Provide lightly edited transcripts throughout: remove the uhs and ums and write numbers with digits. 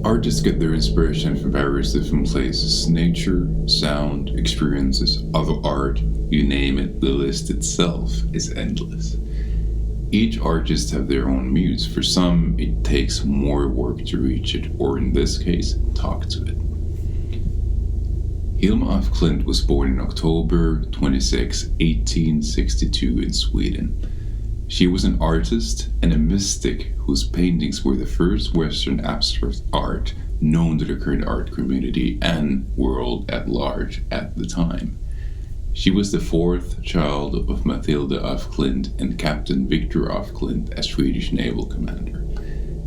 Artists get their inspiration from various different places: nature, sound, experiences, other art, you name it, the list itself is endless. Each artist have their own muse. For some, it takes more work to reach it, or in this case, talk to it. Hilma Af Klint was born on October 26, 1862 in Sweden. She was an artist and a mystic whose paintings were the first Western abstract art known to the current art community and world at large at the time. She was the fourth child of Mathilda Af Klint and Captain Victor Af Klint as Swedish naval commander.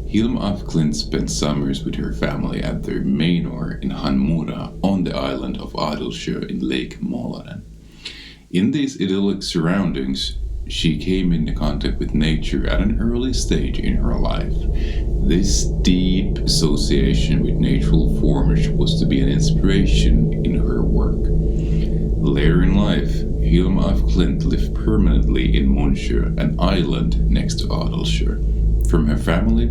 Hilma Af Klint spent summers with her family at their manor in Hanmora on the island of Adelsjö in Lake Mälaren. In these idyllic surroundings, she came into contact with nature at an early stage in her life. This deep association with natural forms was to be an inspiration in her work. Later in life, Hilma Af Klint lived permanently in Munsjö, an island next to Adelsjö. From her family,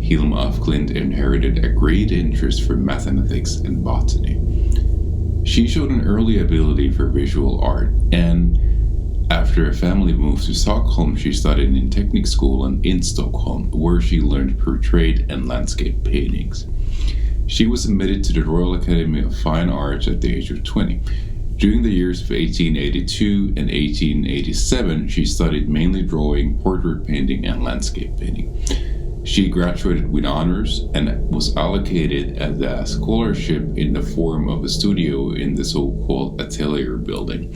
Hilma Af Klint inherited a great interest for mathematics and botany. She showed an early ability for visual art, and after her family moved to Stockholm, she studied in technic school and in Stockholm, where she learned portrait and landscape paintings. She was admitted to the Royal Academy of Fine Arts at the age of 20. During the years of 1882 and 1887, she studied mainly drawing, portrait painting, and landscape painting. She graduated with honors and was allocated a scholarship in the form of a studio in the so-called Atelier building,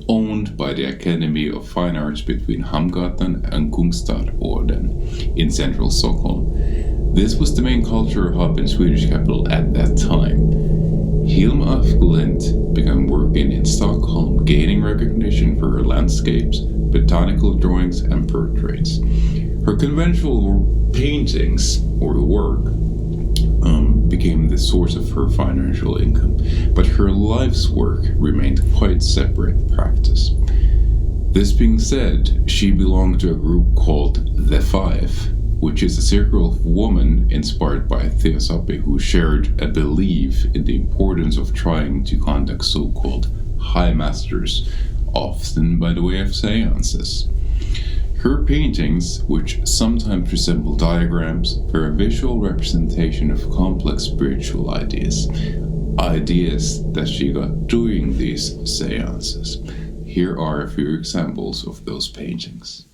owned by the Academy of Fine Arts between Hamngatan and Kungsträdgården in central Stockholm. This was the main cultural hub in Swedish capital at that time. Hilma Af Klint began working in Stockholm, gaining recognition for her landscapes, botanical drawings, and portraits. Her conventional paintings or work became the source of her financial income, but her life's work remained quite separate practice. This being said, she belonged to a group called The Five, which is a circle of women inspired by Theosophy who shared a belief in the importance of trying to contact so-called high masters, often by the way of seances. Her paintings, which sometimes resemble diagrams, are a visual representation of complex spiritual ideas that she got during these seances. Here are a few examples of those paintings.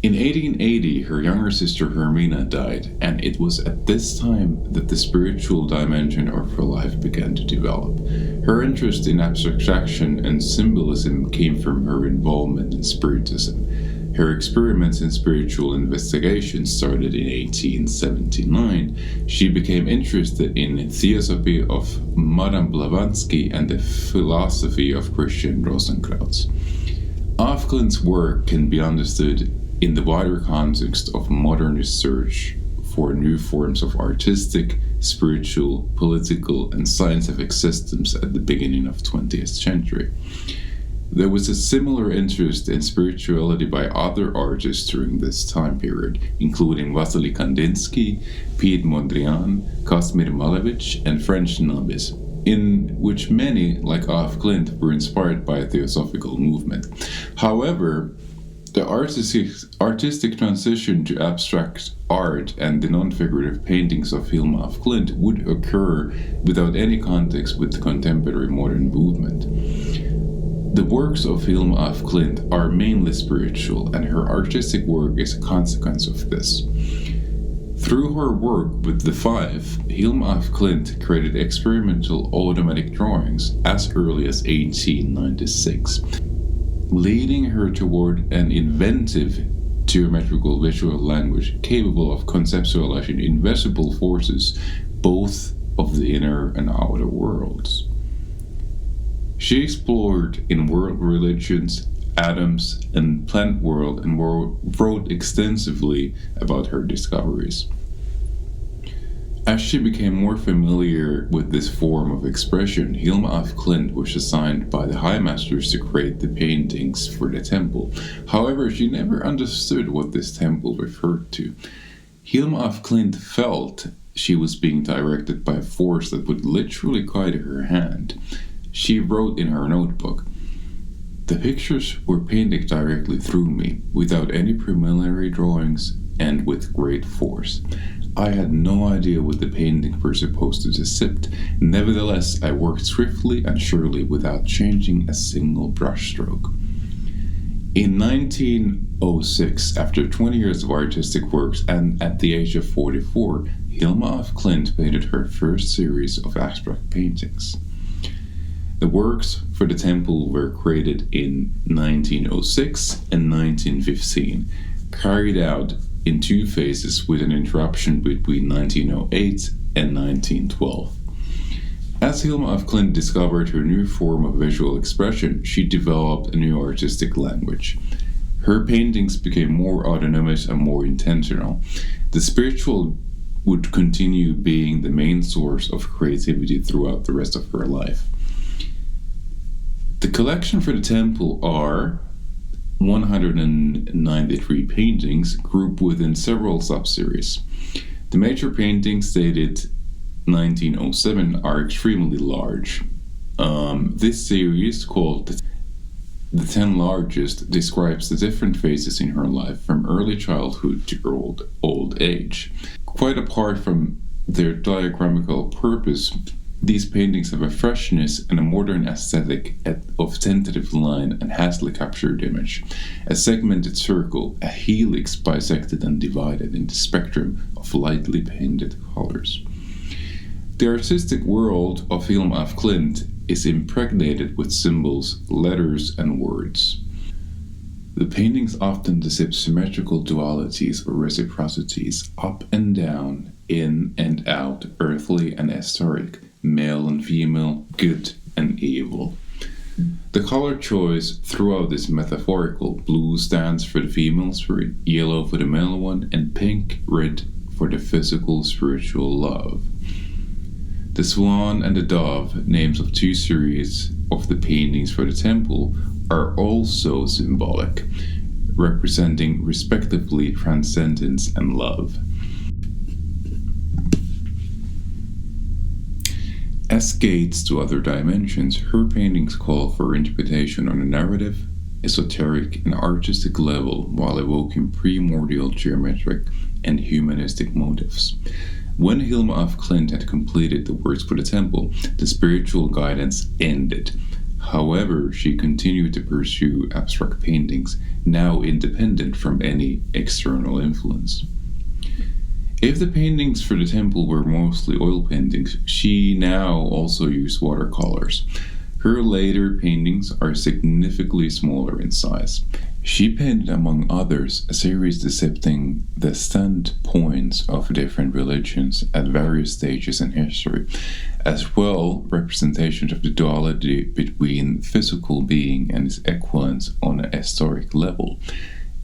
In 1880, her younger sister Hermina died, and it was at this time that the spiritual dimension of her life began to develop. Her interest in abstraction and symbolism came from her involvement in Spiritism. Her experiments in spiritual investigation started in 1879. She became interested in Theosophy of Madame Blavatsky and the philosophy of Christian Rosenkreuz. Af Klint's work can be understood in the wider context of modernist search for new forms of artistic, spiritual, political, and scientific systems at the beginning of the 20th century. There was a similar interest in spirituality by other artists during this time period, including Vasily Kandinsky, Piet Mondrian, Kazimir Malevich, and French Nobis, in which many, like Af Klint, were inspired by a theosophical movement. However, the artistic transition to abstract art and the non-figurative paintings of Hilma Af Klint would occur without any context with the contemporary modern movement. The works of Hilma Af Klint are mainly spiritual, and her artistic work is a consequence of this. Through her work with the Five, Hilma Af Klint created experimental automatic drawings as early as 1896. Leading her toward an inventive geometrical visual language capable of conceptualizing invisible forces, both of the inner and outer worlds. She explored in world religions, atoms, and plant world and wrote extensively about her discoveries. As she became more familiar with this form of expression, Hilma Af Klint was assigned by the High Masters to create the paintings for the temple. However, she never understood what this temple referred to. Hilma Af Klint felt she was being directed by a force that would literally guide her hand. She wrote in her notebook, "The pictures were painted directly through me, without any preliminary drawings and with great force. I had no idea what the paintings were supposed to depict. Nevertheless, I worked swiftly and surely without changing a single brushstroke." In 1906, after 20 years of artistic works and at the age of 44, Hilma Af Klint painted her first series of abstract paintings. The works for the temple were created in 1906 and 1915, carried out in two phases with an interruption between 1908 and 1912. As Hilma Af Klint discovered her new form of visual expression, she developed a new artistic language. Her paintings became more autonomous and more intentional. The spiritual would continue being the main source of creativity throughout the rest of her life. The collection for the temple are 193 paintings grouped within several sub-series. The major paintings dated 1907 are extremely large. This series, called The 10 Largest, describes the different phases in her life from early childhood to old age. Quite apart from their diagramical purpose, these paintings have a freshness and a modern aesthetic of tentative line and hastily captured image, a segmented circle, a helix bisected and divided into spectrum of lightly painted colors. The artistic world of Hilma Af Klint is impregnated with symbols, letters, and words. The paintings often depict symmetrical dualities or reciprocities, up and down, in and out, earthly and historic, male and female, good and evil. The color choice throughout is metaphorical. Blue stands for the female spirit, yellow for the male one, and pink, red for the physical, spiritual love. The swan and the dove, names of two series of the paintings for the temple, are also symbolic, representing respectively transcendence and love. As gates to other dimensions, her paintings call for interpretation on a narrative, esoteric, and artistic level while evoking primordial geometric and humanistic motives. When Hilma Af Klint had completed the works for the temple, the spiritual guidance ended. However, she continued to pursue abstract paintings, now independent from any external influence. If the paintings for the temple were mostly oil paintings, she now also used watercolors. Her later paintings are significantly smaller in size. She painted, among others, a series depicting the standpoints of different religions at various stages in history, as well representations of the duality between physical being and its equivalence on a historic level.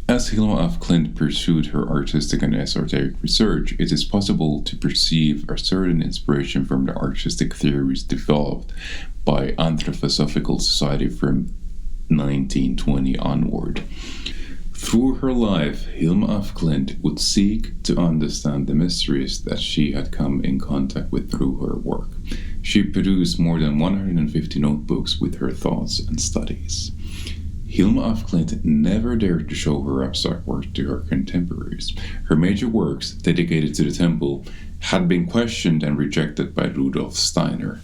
As Hilma Af Klint pursued her artistic and esoteric research, it is possible to perceive a certain inspiration from the artistic theories developed by Anthroposophical Society from 1920 onward. Through her life, Hilma Af Klint would seek to understand the mysteries that she had come in contact with through her work. She produced more than 150 notebooks with her thoughts and studies. Hilma Af Klint never dared to show her abstract work to her contemporaries. Her major works, dedicated to the temple, had been questioned and rejected by Rudolf Steiner.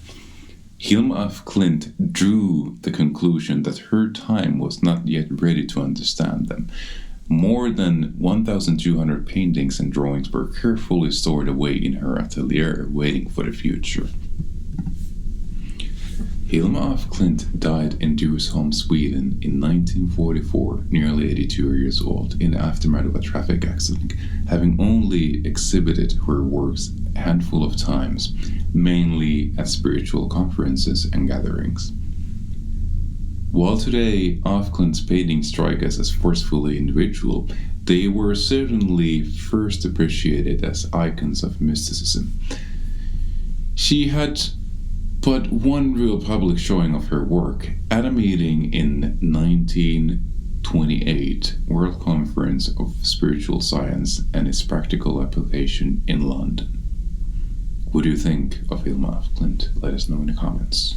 Hilma Af Klint drew the conclusion that her time was not yet ready to understand them. More than 1,200 paintings and drawings were carefully stored away in her atelier, waiting for the future. Hilma Af Klint died in Djursholm, Sweden in 1944, nearly 82 years old, in the aftermath of a traffic accident, having only exhibited her works a handful of times, mainly at spiritual conferences and gatherings. While today Af Klint's paintings strike us as forcefully individual, they were certainly first appreciated as icons of mysticism. She had but one real public showing of her work at a meeting in 1928 World Conference of Spiritual Science and its practical application in London. What do you think of Hilma Af Klint? Let us know in the comments.